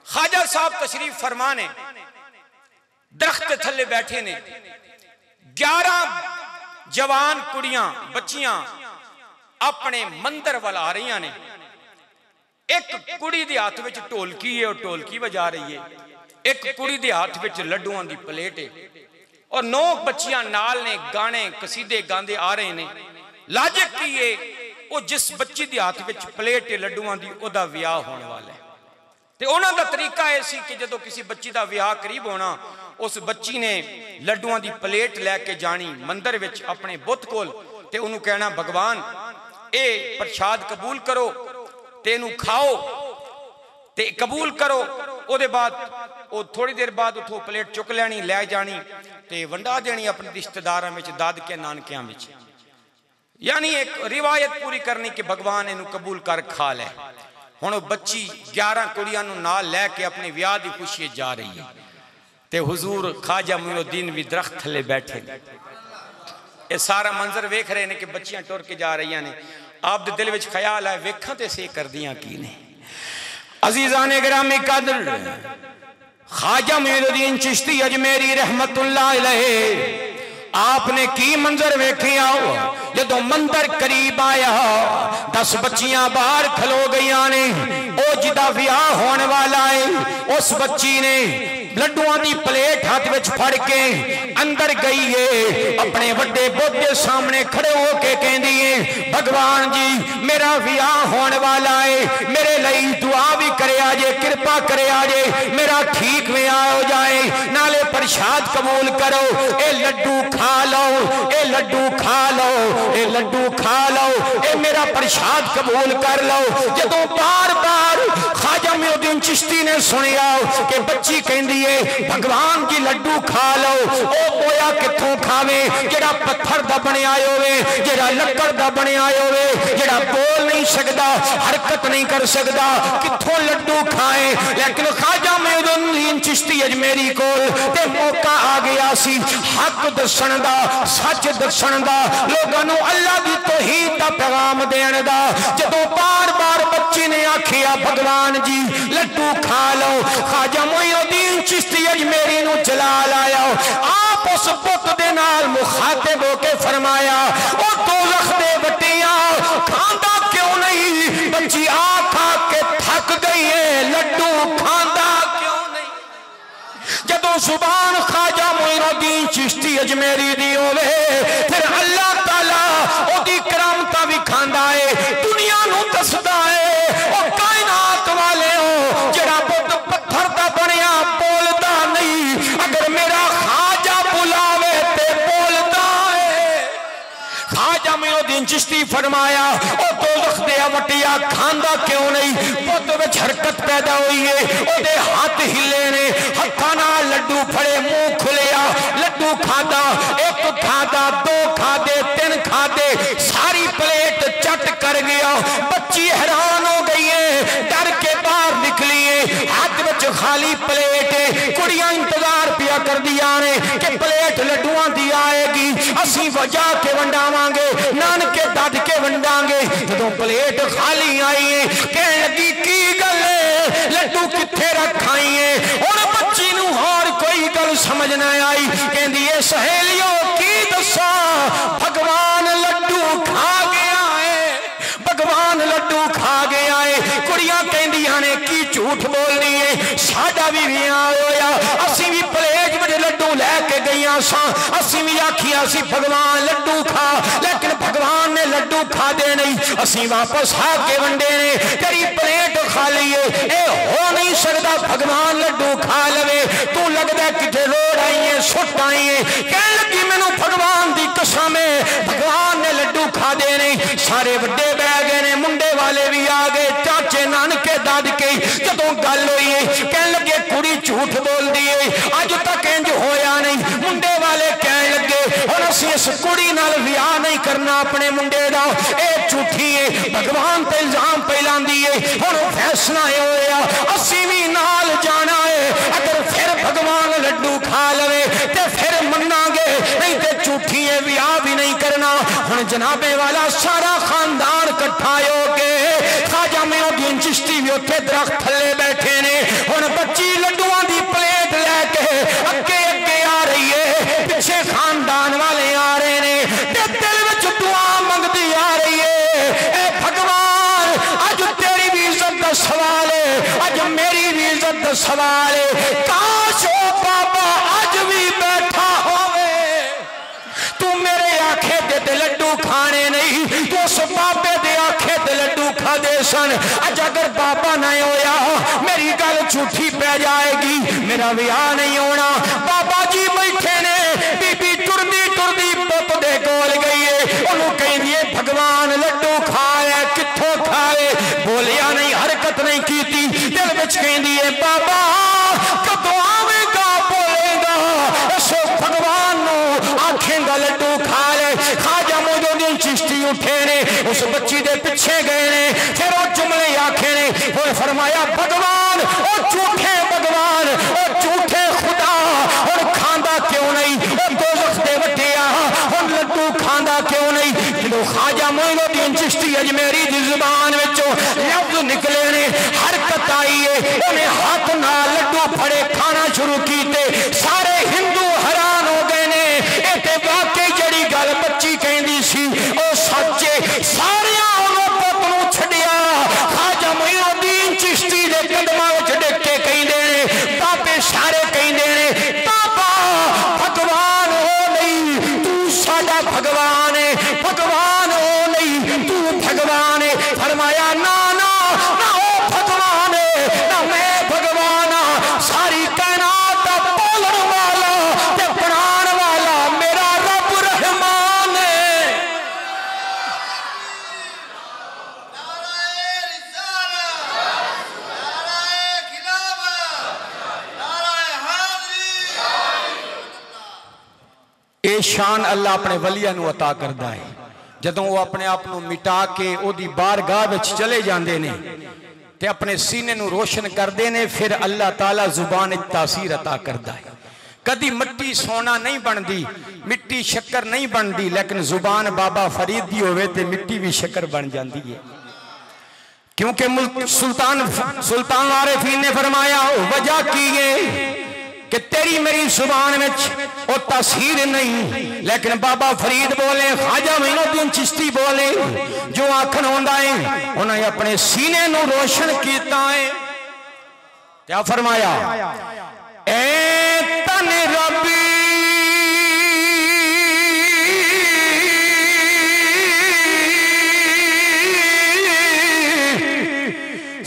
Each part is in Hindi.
ख्वाजा साहब तशरीफ फरमा ने दरख्त थले बैठे ने 11 जवान कुड़ियां बच्चियां अपने मंदिर वाल आ रही ने। एक कुड़ी दे हाथ विच ढोलकी है और ढोलकी बजा रही है, एक कुड़ी दे हाथ विच लड्डुआं दी प्लेट है और 9 बच्चियां नाल ने गाने कसीदे गांदे आ रहे ने। लाजिक की है वो जिस बच्ची दे हाथ विच प्लेट है लड्डुआं दी ओदा विआह होने वाला है ते उन्हां दा तरीका है सी कि जदों किसी बच्ची दा विआह करीब होना उस बच्ची ने लड्डुआं दी प्लेट लैके जानी मंदिर विच अपने बुत कोल ते उन्होंने कहना भगवान ए प्रसाद कबूल करो ते इनू खाओ ते कबूल करो। ओदे बाद वो थोड़ी देर बाद उठो प्लेट चुक लैनी लै जानी ते वंडा देनी अपने रिश्तेदारां विच दादके नानकियां विच, यानी एक रिवायत पूरी करनी कि भगवान इनू कबूल कर खा लै। हुण बच्ची 11 कुड़ियां नू नाल लैके अपने विआह दी खुशी जा रही है ते हुजूर ख्वाजा मोइनुद्दीन भी दरख्त थले बैठे। ये सारा मंजर वेख रहे हैं कि बच्चियां टुर के जा रही ने। आप दे दिल विच ख्याल है वेखां ते से करदियां की ने। अजीज़ाने गिरामी कदर ख्वाजा मोइनुद्दीन चिश्ती अजमेरी रहमतुल्लाह अलैह आपने की मंजर वेखे आओ जदों मंदिर करीब आया 10 बच्चियां बाहर खलो गई ने। ओ जिदा विआह होने वाला है उस बच्ची ने लड्डुआं दी प्लेट हाथ विच फड़ के अंदर गई है, अपने बड़े बोधे सामने खड़े होके कहंदी है भगवान जी मेरा विआह होने वाला है, मेरे लिए दुआ भी करया जे, कृपा करया जे, मेरा ठीक विआह हो जाए, नाले प्रसाद कबूल करो, ए लड्डू खा लो, ए लड्डू खा लो, ए लड्डू खा लो, ए मेरा प्रसाद कबूल कर लो। जदों बार बार ख्वाजा मोइनुद्दीन चिश्ती ने सुनिया कि बच्ची कहंदी भगवान जी लड्डू खा लो, ओ बोया किथों खावे जेड़ा पत्थर दा बनया होवे, जेड़ा लक्कड़ दा बनया होवे, जेड़ा बोल नहीं सकदा, हरकत नहीं कर सकदा, किथों लड्डू खाए। लेकिन ख्वाजा मोइनुद्दीन चिश्ती अजमेरी कोल ते मौका आ गया सी हक दसण दा, सच दसण दा, लोगां नूं अल्लाह दी तौहीद दा पैगाम देण दा। जदों बार बार बच्ची ने आखिया भगवान जी लड्डू खा लो, ख्वाजा मोइनुद्दीन चिश्ती अजमेरी नूं चला लाया। आप उस पुत दे नाल मुखातिब होके फरमाया ओ दोज़ख दे बट्टियां खांदा क्यों नहीं, बच्ची आ खा के थक गई है, लड्डू खांदा क्यों नहीं। जदों जुबान ख्वाजा मोइनुद्दीन चिश्ती अजमेरी दी होवे फिर अल्लाह ताला ओदी करामतां भी खांदा है, दुनिया नूं दसदा है ओ कायनात वाले हो जेड़ा पुत पत्थर दा बनया बोलदा नहीं, अगर मेरा ख्वाजा बुलावे ते बोलदा है। ख्वाजा मोइनुद्दीन चिश्ती फरमाया ओ दोज़ख दे वटिया खांदा क्यों नहीं, पुत विच हरकत पैदा हुई है, ओदे हाथ हिले ने, हत्थां नाल लड्डू फड़े, मुंह खुलिया, लड्डू खादा, एक खादा, 2 खादे, 3 खादे, सारी प्लेट चट कर गया। बच्ची हैरान हो गई है, डर के बाहर निकली है, हाथ विच खाली प्लेट है। कुड़ियां इंतजार पिया कर दिया ने कि प्लेट लड्डुआं दी आएगी, असीं वजा के वंडावांगे, नानके दादके वंडांगे। जदों प्लेट खाली आई है कहण लगी की गल है लड्डू कित्थे रखाई है। हुण बच्ची नूं होर कोई गल समझ ना आई, कहंदी है सहेलियों की दसा भगवान लड्डू खा गया है, भगवान लड्डू खा गया है। कुड़ियां कहंदियां ने की झूठ बोलनी है, साडा भी विआह होया, असीं भी प्लेट विच लड्डू लैके गईयां सां, असीं भी आखिया सी भगवान लड्डू खा, लेकिन भगवान ने लड्डू खादे नहीं, असीं वापस आके वंडे ने, तेरी प्लेट खाली है, ए हो नहीं सकदा भगवान लड्डू खा लवे, तू लगदा किथे रोड आई है, सुट आई है। कहण लगी मैनू भगवान दी कसम है भगवान ने लड्डू खादे नहीं। सारे वड्डे बह गए ने, मुंडे वाले भी आ गए, चाचे नानके दादके। जदों गल होई है कहण लगे कुड़ी झूठ बोलदी है, अज तक इंज होया नहीं। मुंडे वाले कहण लगे हुण असीं इस कुड़ी नाल विआह नहीं करना अपने मुंडे दा, ए झूठी है, भगवान ते इल्जाम पे लांदी है। हुण फैसला होया असीं भी नाल जाना है, अगर फिर भगवान लड्डू खा लवे ते फिर मन्नांगे, नहीं ते झूठी है, विआह भी नहीं करना। हुण जनाबे वाला सारा खानदान इकट्ठा हो के ख्वाजा मोइनुद्दीन चिश्ती भी उत्थे दरख्त थले बैठे ने। हुण मेरी भी इज्जत दा सवाल है। काश ओ बाबा अज भी बैठा होवे, तू मेरे आखे दे लड्डू खाने नहीं, तो उस बाबे दे आखे दे लड्डू खादे सन। अज अगर बाबा नहीं होया मेरी गल झूठी पै जाएगी, मेरा विआह नहीं होना। बाबा जी बैठे ने, बीबी टुरदी टुरदी पुत दे कोल गई है, उन्होंने कहदी है भगवान लड्डू खाए, कित्थों खाए, बोलिया नहीं, हरकत नहीं की, दिल विच कहदी है बाबा कदों आवेगा, बोलेगा सो भगवान नू आखेगा लड्डू खा ले। ख्वाजा मोइनुद्दीन चिश्ती उठे ने, उस बच्ची दे पिछे गए ने, फिर वो जुमले आखे ने, और फरमाया भगवान ओ झूठे भगवान ओ झूठे खुदा, और खांदा क्यों नहीं, और दोज़ख दे वटिया और लड्डू खांदा क्यों नहीं। जो ख्वाजा मोइनुद्दीन चिश्ती अजमेरी दी जुबान विचों लफ्ज़ निकले ने, हरकत आई है, उन्हें हाथ नाल लड्डू फड़े खाना शुरू कीते। सारे हिंदू हैरान हो गए ने, ये वाकई जड़ी गल बच्ची कहती सी ओ सच्चे। सारे पुत नूं छड्डिया ख्वाजा मोइनुद्दीन चिश्ती दे कदमां विच डिग के कहंदे ने, बाबे सारे कहंदे ने बाबा भगवान हो नहीं, तू साडा भगवान है, भगवान हो नहीं, तू भगवान है। फरमाया ना ना ना ओ भगवान है ना मैं भगवान हाँ, सारी कायनात दा बोलण वाला ते बनाण वाला मेरा रब रहमान है। नाराए रिसालत, नाराए खिलाफत, नाराए हाज़री। ये शान अल्लाह अपने वलिया नू अता करता है। जदों वो अपने आप को मिटा के ओदी बारगाह विच चले जाते हैं ते अपने सीने नू रोशन करते हैं, फिर अल्लाह ताला जुबान तासीर अता करता है। कदी मिट्टी सोना नहीं बनती, मिट्टी शक्कर नहीं बनती, लेकिन जुबान बाबा फरीद दी होवे ते मिट्टी भी शक्कर बन जाती है। क्योंकि सुल्तान आरिफीन ने फरमाया वजह की है कि तेरी मेरी जुबान में वो तासीर नहीं, लेकिन बाबा फरीद बोले, ख्वाजा मोइनुद्दीन चिश्ती बोले, जो आखन होंदा है उन्हें अपने सीने नू रोशन किया है। क्या फरमाया, ए तन रबी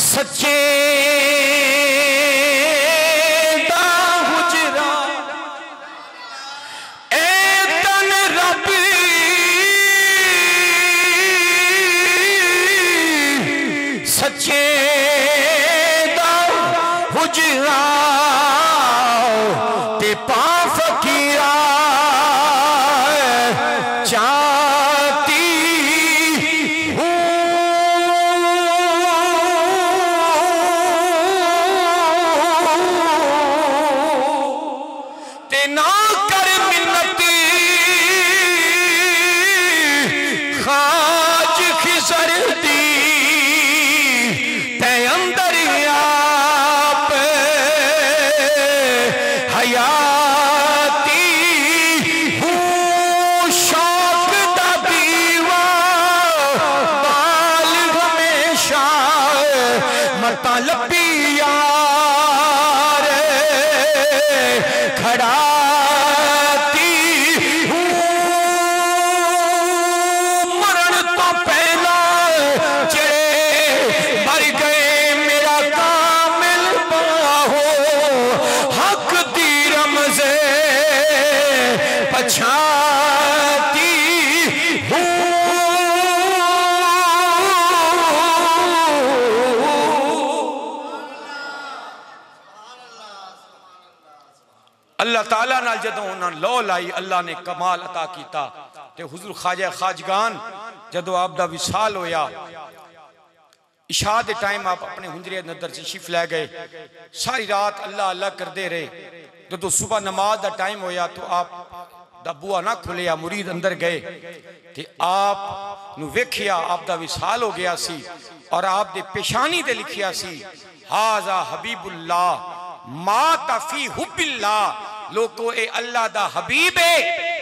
सच्चे ते पा फकीरा चाहती हूँ ते ना कर मिन्नत खाज खिसर दी ते अंदर हयाती हूँ शौक दा दीवा बाल हमेशा मता लपी यार खड़ाती हूँ मरण तो पहला चले मर गए मेरा कामिल बाहो हक से पछाती हूँ। अल्लाह ताला नाल जदों उन्हां लौ लाई, अल्लाह ने कमाल अता किया ते हुजूर ख्वाजा खाजगान जदों आप दा विसाल होया, इशा के टाइम आप अपने हुंजरे नदर तशरीफ लै गए, सारी रात अल्लाह अल्लाह करते रहे। जो सुबह नमाज का टाइम होया तो आप दा बुआ ना खुलिया, मुरीद अंदर गए ते आप नु वेखिया आप दा विसाल हो गया सी, और आप दे पेशानी ते लिखिया सी हाजा हबीबुल्लाह मा तफी हुबिल्लाह, लोको ए अल्लाह दा हबीब है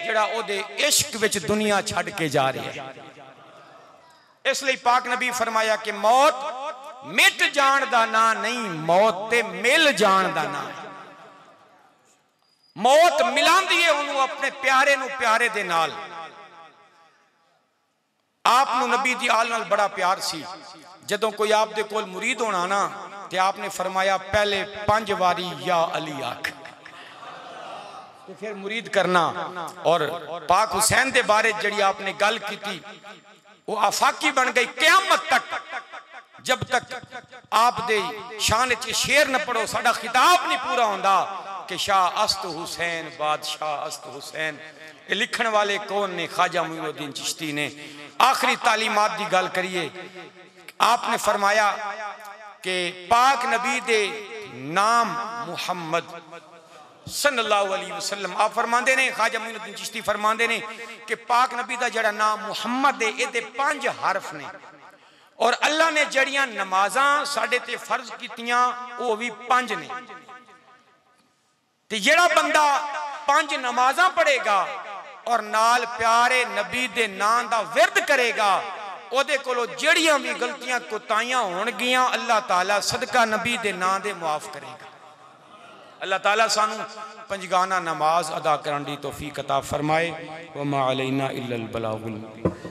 जेड़ा ओदे इश्क विच दुनिया छड़ के जा रहा है। इसलिए पाक नबी फरमाया कि मौत मिट जान दा ना नहीं, मौत ते मिल जान दा ना। मौत मिलांदी है उन्होंने अपने प्यारे नू प्यारे दे नाल। आप नू नबी दी आल नाल बड़ा प्यार सी। जदों कोई आप दे कोल मुरीद होना ना ते आपने फरमाया पहले 5 वारी या अली आख ते फिर मुरीद करना। और पाक हुसैन दे बारे जड़ी आपने गल की थी वो आफाकी बन गई क़यामत तक। जब तक आप दे शान च शेर न पढ़ो साडा खिताब नहीं पूरा होंदा कि शाह अस्त हुसैन बादशाह अस्त हुसैन। ये लिखण वाले कौन ने? ख्वाजा मोइनुद्दीन चिश्ती ने। आखिरी तालीमात की गल करिए, आपने फरमाया कि पाक नबी दे नाम मुहम्मद सल्लल्लाहु अलैहि वसल्लम। आप फरमाते ने, ख्वाजा मोइनुद्दीन चिश्ती फरमाते ने कि पाक नबी का जड़ा नाम मुहम्मद है ये 5 हरफ ने। और अल्लाह ने जड़ियां नमाजा साडे ते फर्ज कीतियां वो भी 5 ने। ते जेड़ा बंदा 5 नमाजा पढ़ेगा और नाल प्यारे नबी दे नाम दा विरद करेगा ओदे कोलों जड़ियां भी गलतियां कोताहियां होणगियां अल्लाह ताला सदका नबी दे नाम दे मुआफ करेगा। अल्लाह ताला सानू पंजगाना नमाज अदा करने की तौफीक अता फरमाए। वमा अलैना इल्लल बलागुल मुबीन।